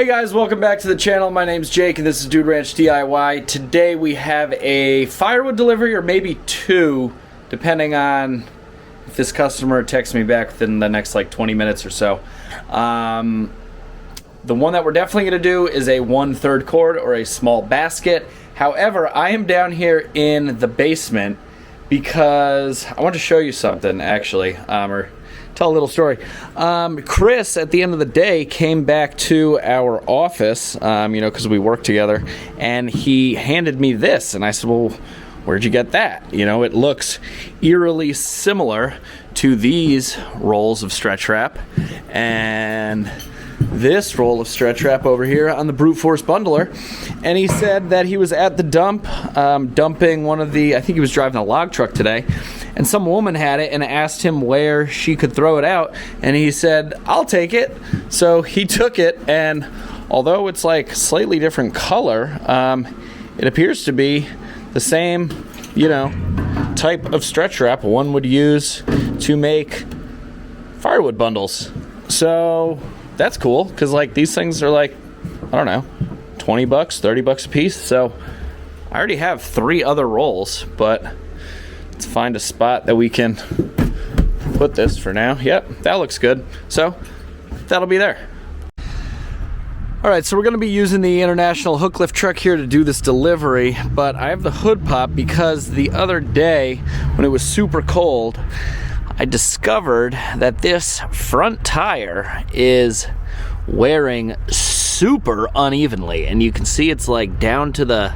Hey guys, welcome back to the channel. My name's Jake and this is Dude Ranch DIY. Today we have a firewood delivery, or maybe two, depending on if this customer texts me back within the next like 20 minutes or so. The one that we're definitely going to do is a 1/3 cord or a small basket. However, I am down here in the basement because I want to show you something actually, or tell a little story. Chris, at the end of the day, came back to our office, because we work together, and he handed me this, and I said, well, where'd you get that? You know, it looks eerily similar to these rolls of stretch wrap, and this roll of stretch wrap over here on the Brute Force Bundler. And he said that he was at the dump, dumping one of the, I think he was driving a log truck today, and some woman had it and asked him where she could throw it out, and he said, I'll take it. So he took it, and although it's like slightly different color, it appears to be the same, type of stretch wrap one would use to make firewood bundles. So that's cool, because like these things are like, I don't know, 20 bucks, 30 bucks a piece. So I already have 3 other rolls, but let's find a spot that we can put this for now. Yep, that looks good. So that'll be there. All right, so we're gonna be using the International hook lift truck here to do this delivery, but I have the hood pop because the other day when it was super cold, I discovered that this front tire is wearing super unevenly, and you can see it's like down to the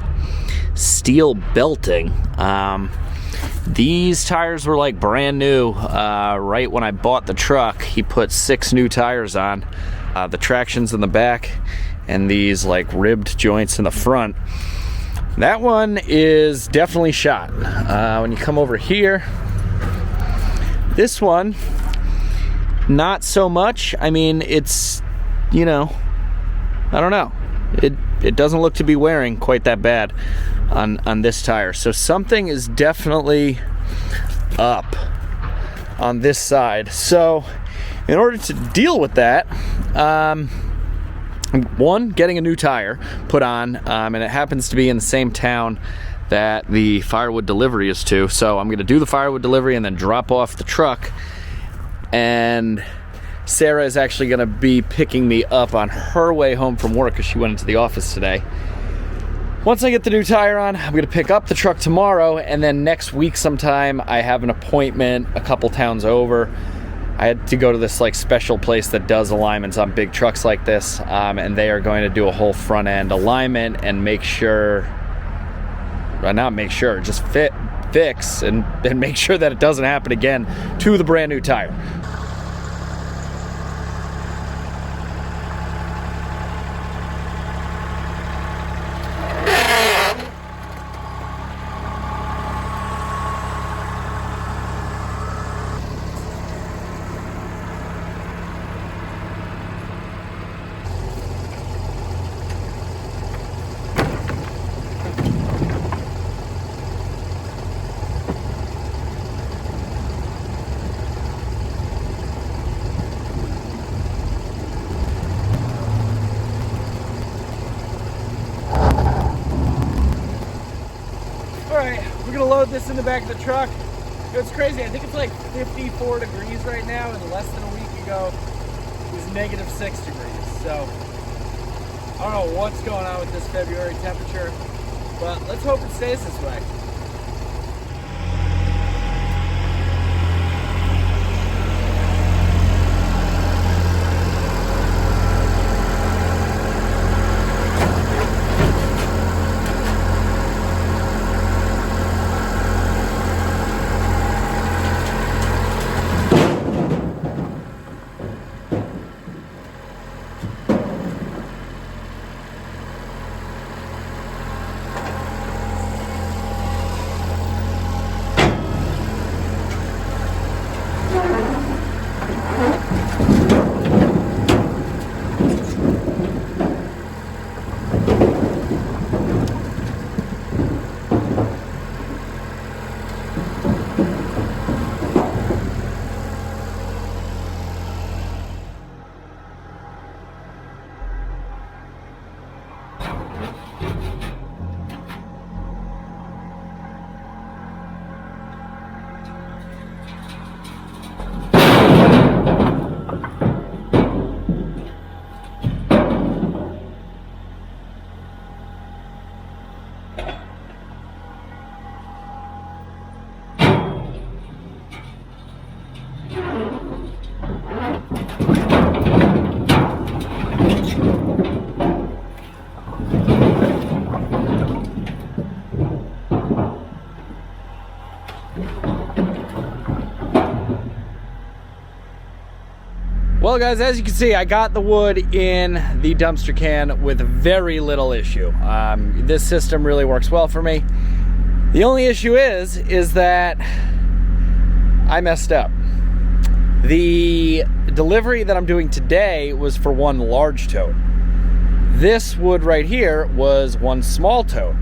steel belting. These tires were like brand new. Right when I bought the truck, he put 6 new tires on. The tractions in the back and these like ribbed joints in the front. That one is definitely shot. When you come over here, this one, not so much. I mean, it's, I don't know. It doesn't look to be wearing quite that bad on this tire. So something is definitely up on this side. So in order to deal with that, one, getting a new tire put on, and it happens to be in the same town that the firewood delivery is to. So I'm gonna do the firewood delivery and then drop off the truck, and Sarah is actually gonna be picking me up on her way home from work because she went into the office today. Once I get the new tire on, I'm gonna pick up the truck tomorrow, and then next week sometime I have an appointment a couple towns over. I had to go to this like special place that does alignments on big trucks like this, and they are going to do a whole front end alignment and make sure, not make sure, just fix and make sure that it doesn't happen again to the brand new tire. We're gonna load this in the back of the truck. It's crazy, I think it's like 54 degrees right now, and less than a week ago it was -6 degrees. So I don't know what's going on with this February temperature, but let's hope it stays this way. Well guys, as you can see, I got the wood in the dumpster can with very little issue. This system really works well for me. The only issue is that I messed up. The delivery that I'm doing today was for one large tote. This wood right here was one small tote.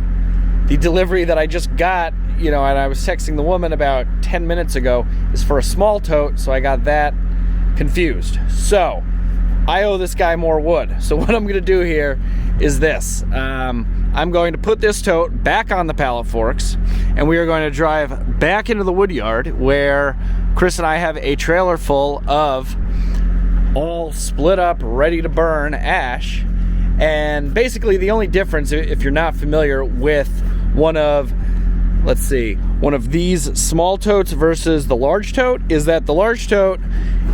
The delivery that I just got, you know, and I was texting the woman about 10 minutes ago, is for a small tote, so I got that confused. So I owe this guy more wood. So what I'm gonna do here is this. I'm going to put this tote back on the pallet forks, and we are going to drive back into the wood yard where Chris and I have a trailer full of all split up, ready to burn ash. And basically the only difference, if you're not familiar with one of, let's see, one of these small totes versus the large tote, is that the large tote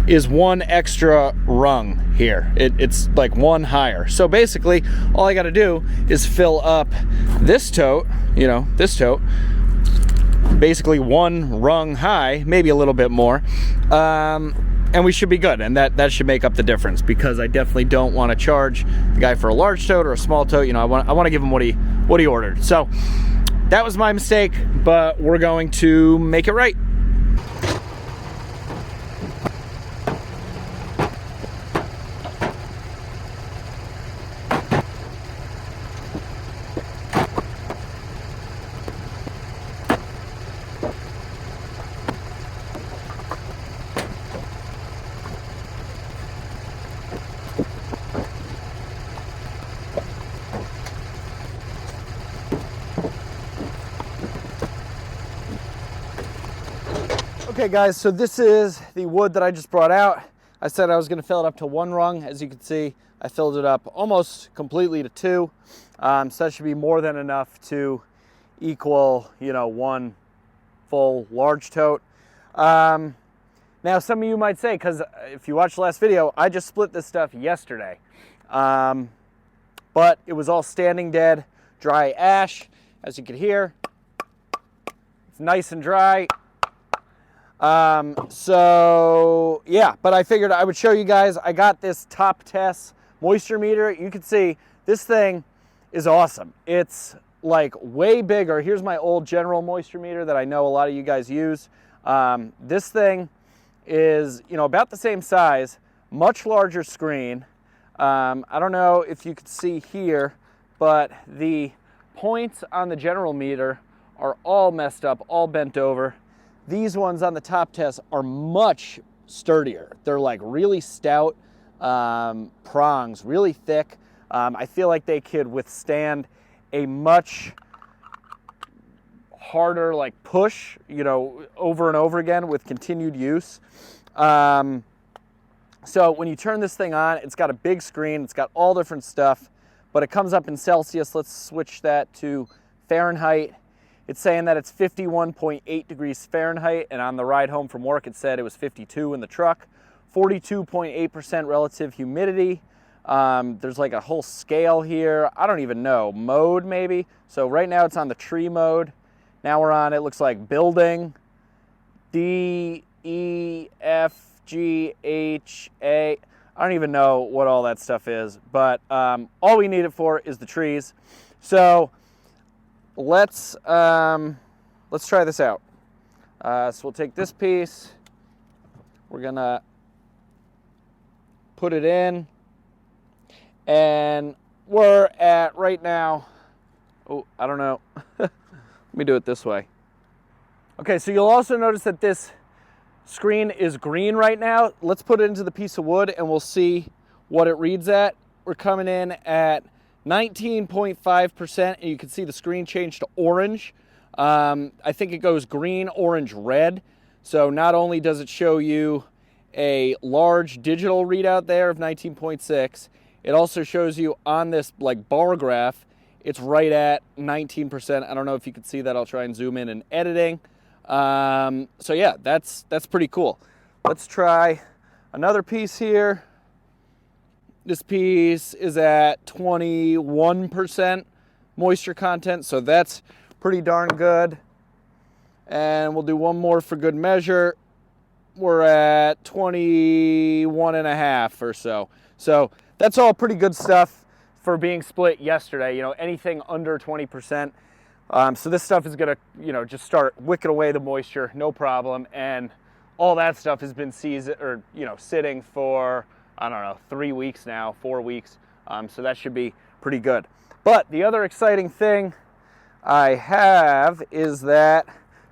is one extra rung here. It's like one higher. So basically, all I gotta do is fill up this tote, you know, this tote, basically one rung high, maybe a little bit more, and we should be good. And that should make up the difference, because I definitely don't want to charge the guy for a large tote or a small tote. You know, I want to give him what he ordered. So that was my mistake, but we're going to make it right. Okay guys, so this is the wood that I just brought out. I said I was gonna fill it up to one rung. As you can see, I filled it up almost completely to two. So that should be more than enough to equal, you know, one full large tote. Now some of you might say, because if you watched the last video, I just split this stuff yesterday. But it was all standing dead, dry ash. As you can hear, it's nice and dry. So yeah, but I figured I would show you guys. I got this TopTes Moisture meter. You can see this thing is awesome. It's like way bigger. Here's my old general moisture meter that I know a lot of you guys use. This thing is, you know, about the same size, much larger screen. I don't know if you could see here, but the points on the general meter are all messed up, all bent over. These ones on the TopTes are much sturdier. They're like really stout prongs, really thick. I feel like they could withstand a much harder like push, you know, over and over again with continued use. So when you turn this thing on, it's got a big screen, it's got all different stuff, but it comes up in Celsius. Let's switch that to Fahrenheit. It's saying that it's 51.8 degrees Fahrenheit, and on the ride home from work it said it was 52 in the truck. 42.8% relative humidity. There's like a whole scale here. I don't even know. Mode maybe? So right now it's on the tree mode. Now we're on, it looks like building. D, E, F, G, H, A. I don't even know what all that stuff is, but all we need it for is the trees. So let's try this out. So we'll take this piece, we're gonna put it in, and we're at right now, oh, I don't know. Let me do it this way. Okay, so you'll also notice that this screen is green right now. Let's put it into the piece of wood and we'll see what it reads at. We're coming in at 19.5%, and you can see the screen change to orange. I think it goes green, orange, red. So not only does it show you a large digital readout there of 19.6, it also shows you on this like bar graph, it's right at 19%. I don't know if you can see that. I'll try and zoom in editing. So yeah, that's pretty cool. Let's try another piece here. This piece is at 21% moisture content, so that's pretty darn good. And we'll do one more for good measure. we're at 21.5 or so. So that's all pretty good stuff for being split yesterday. You know, anything under 20%. So this stuff is gonna, you know, just start wicking away the moisture, no problem. And all that stuff has been sitting for, I don't know, 3 weeks now, 4 weeks. So that should be pretty good. But the other exciting thing I have is that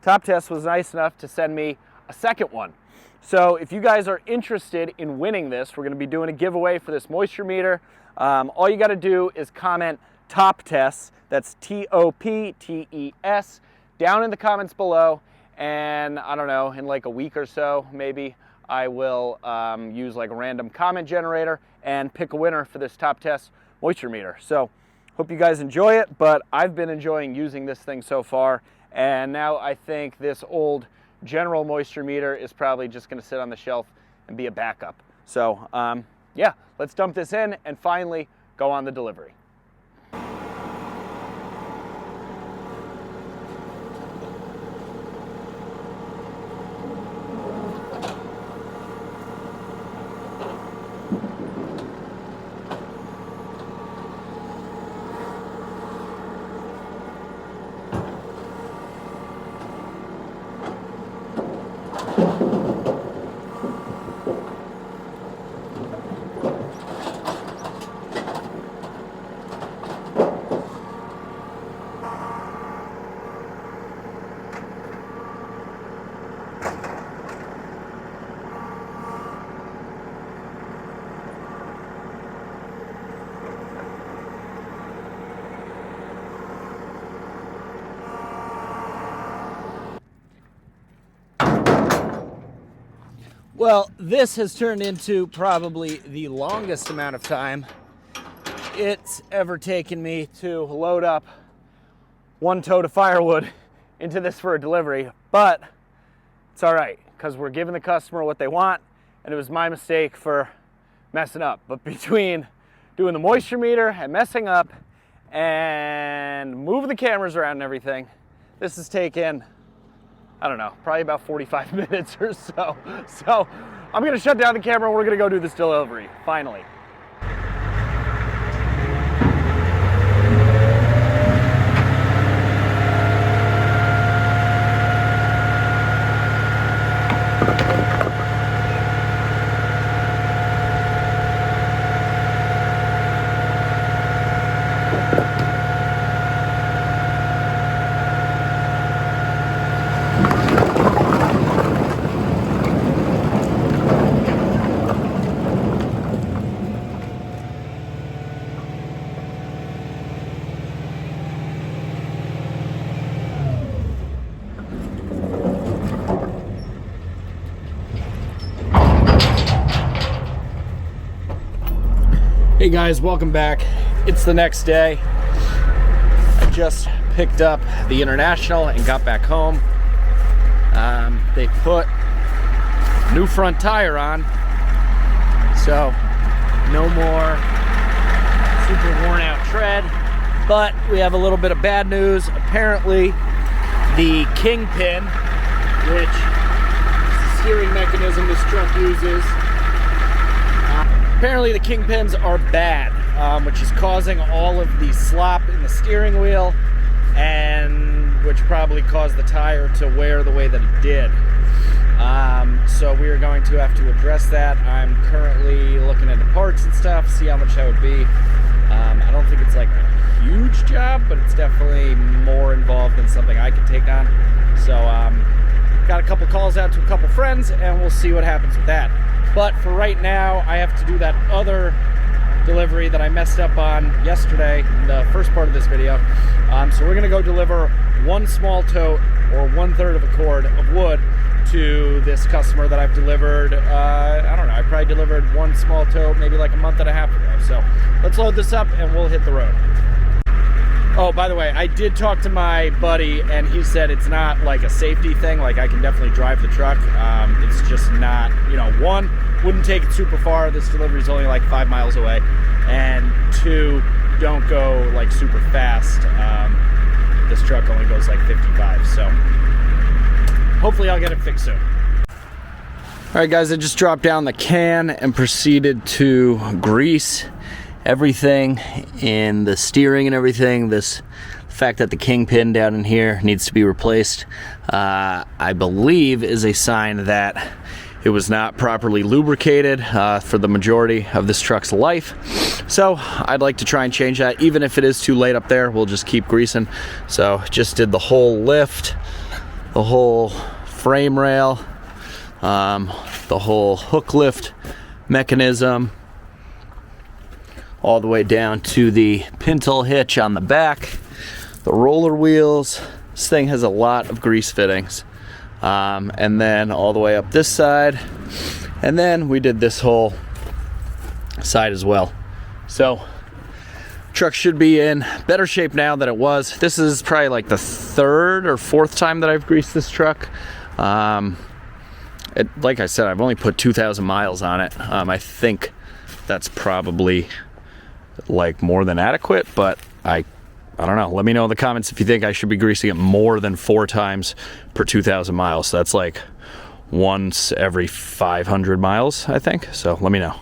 TopTes was nice enough to send me a second one. So if you guys are interested in winning this, we're going to be doing a giveaway for this moisture meter. All you got to do is comment TopTes, that's TOPTES, down in the comments below. And I don't know, in like a week or so, maybe I will use like a random comment generator and pick a winner for this TopTes moisture meter. So hope you guys enjoy it, but I've been enjoying using this thing so far. And now I think this old general moisture meter is probably just going to sit on the shelf and be a backup. So yeah, let's dump this in and finally go on the delivery. Well, this has turned into probably the longest amount of time it's ever taken me to load up one tote of firewood into this for a delivery, but it's all right because we're giving the customer what they want, and it was my mistake for messing up. But between doing the moisture meter and messing up and moving the cameras around and everything, this has taken, I don't know, probably about 45 minutes or so. So I'm gonna shut down the camera and we're gonna go do this delivery, finally. Hey guys, welcome back. It's the next day. I just picked up the International and got back home. They put new front tire on, so no more super worn out tread. But we have a little bit of bad news. Apparently the kingpin, which is the steering mechanism this truck uses, apparently the kingpins are bad, which is causing all of the slop in the steering wheel, and which probably caused the tire to wear the way that it did. So we are going to have to address that. I'm currently looking into parts and stuff, see how much that would be. I don't think it's like a huge job, but it's definitely more involved than something I could take on. So got a couple calls out to a couple friends, and we'll see what happens with that. But for right now, I have to do that other delivery that I messed up on yesterday, the first part of this video. So we're gonna go deliver one small tote, or 1/3 of a cord of wood, to this customer that I've delivered, I don't know, I probably delivered one small tote maybe like a month and a half ago. So let's load this up and we'll hit the road. Oh, by the way, I did talk to my buddy, and he said it's not like a safety thing. Like, I can definitely drive the truck. It's just not, you know, one, wouldn't take it super far. This delivery is only like 5 miles away. And two, don't go like super fast. This truck only goes like 55. So hopefully I'll get it fixed soon. Alright guys, I just dropped down the can and proceeded to grease everything in the steering and everything. The fact that the kingpin down in here needs to be replaced, I believe is a sign that it was not properly lubricated for the majority of this truck's life. So I'd like to try and change that. Even if it is too late up there, we'll just keep greasing. So just did the whole lift, the whole frame rail, the whole hook lift mechanism, all the way down to the pintle hitch on the back, the roller wheels. This thing has a lot of grease fittings. And then all the way up this side, and then we did this whole side as well. So truck should be in better shape now than it was. This is probably like the third or fourth time that I've greased this truck. Like I said, I've only put 2,000 miles on it. I think that's probably like more than adequate, but I don't know. Let me know in the comments if you think I should be greasing it more than 4 times per 2,000 miles. So that's like once every 500 miles, I think. So let me know.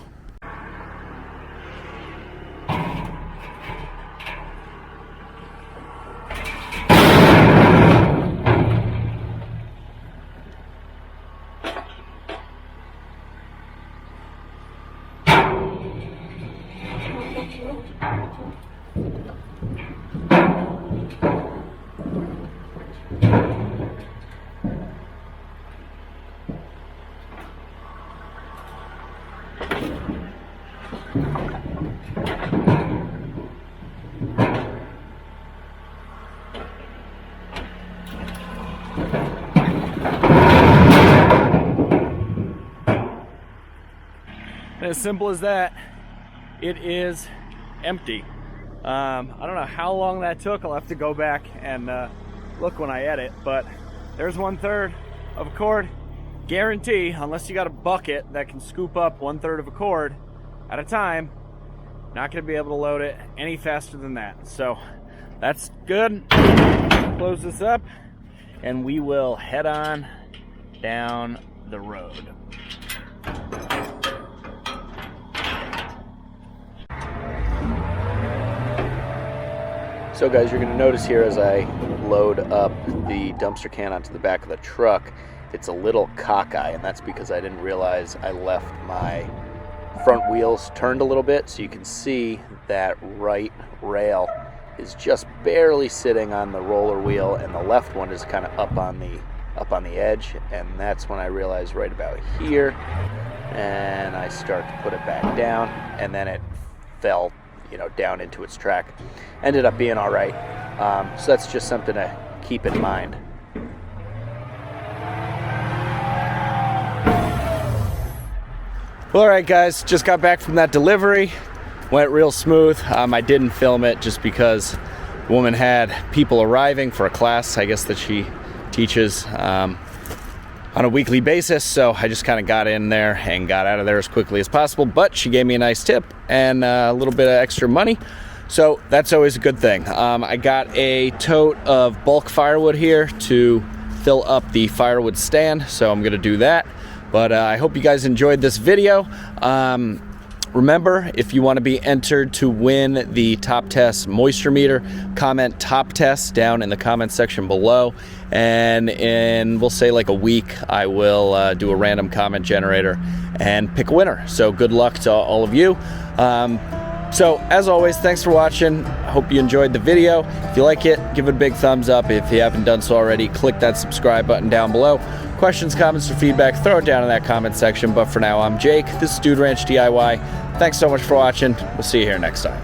As simple as that, it is empty. I don't know how long that took. I'll have to go back and look when I edit, but there's 1/3 of a cord. Guarantee, unless you got a bucket that can scoop up 1/3 of a cord at a time, not gonna be able to load it any faster than that. So that's good. Close this up and we will head on down the road. So guys, you're going to notice here as I load up the dumpster can onto the back of the truck, it's a little cockeye, and that's because I didn't realize I left my front wheels turned a little bit. So you can see that right rail is just barely sitting on the roller wheel, and the left one is kind of up on the edge, and that's when I realized right about here, and I start to put it back down, and then it fell down into its track. Ended up being all right. So that's just something to keep in mind. Well, all right guys, just got back from that delivery. Went real smooth. I didn't film it just because the woman had people arriving for a class, I guess, that she teaches on a weekly basis, so I just kind of got in there and got out of there as quickly as possible. But she gave me a nice tip and a little bit of extra money, so that's always a good thing. I got a tote of bulk firewood here to fill up the firewood stand, so I'm gonna do that. But I hope you guys enjoyed this video. Remember, if you want to be entered to win the TopTes Moisture Meter, comment TopTes down in the comment section below, and in, we'll say like a week, I will do a random comment generator and pick a winner. So good luck to all of you. So as always, thanks for watching. I hope you enjoyed the video. If you like it, give it a big thumbs up. If you haven't done so already, click that subscribe button down below. Questions, comments, or feedback, throw it down in that comment section. But for now, I'm Jake. This is Dude Ranch DIY. Thanks so much for watching. We'll see you here next time.